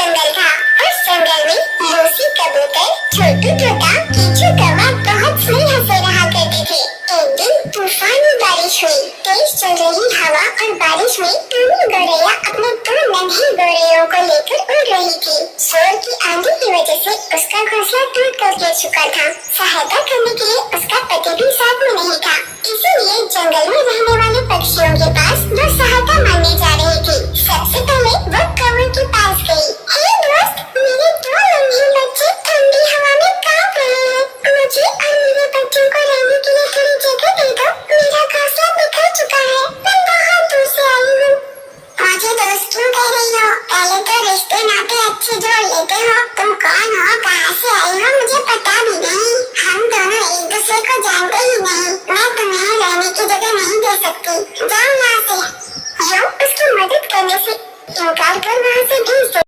जंगल था। उस जंगल में लूसी कबूतर छोटू तोता कीचू कौवा बहुत स्नेह से रहा करते थे। एक दिन तूफानी बारिश हुई। तेज चल रही हवा और बारिश में टूनी गौरैया अपने दो नन्हे गौरैयों को लेकर उड़ रही थी। शोर की आंधी की वजह से उसका घोंसला टूट कर गिर चुका था। सहायता करने के लिए उसका पति भी साथ में नहीं था, इसीलिए जंगल में रहने वाले पक्षियों के पास वो सहायता मांगने जा रही थी। सबसे पहले वो कौवे के पास गई। हे दोस्त, मेरे दो नन्हे बच्चे ठंडी हवा में कांप रहे हैं। मुझे और मेरे बच्चों को रहने के लिए थोड़ी जगह दे दो। मेरा घोंसला बिखर चुका है। मैं बहुत दूर से आई हूँ। मुझे दोस्त क्यों कह रही हो? पहले तो रिश्ते नाते अच्छे जोड़ लेते हो। तुम कौन हो, कहाँ से आई हो, मुझे पता भी नहीं। हम दोनों एक दूसरे को जानते ही नहीं। मैं तुम्हें रहने की जगह नहीं दे सकती। जाओ यहाँ से। यो उसकी मदद करने से इनकार कर वहाँ से भेज दो।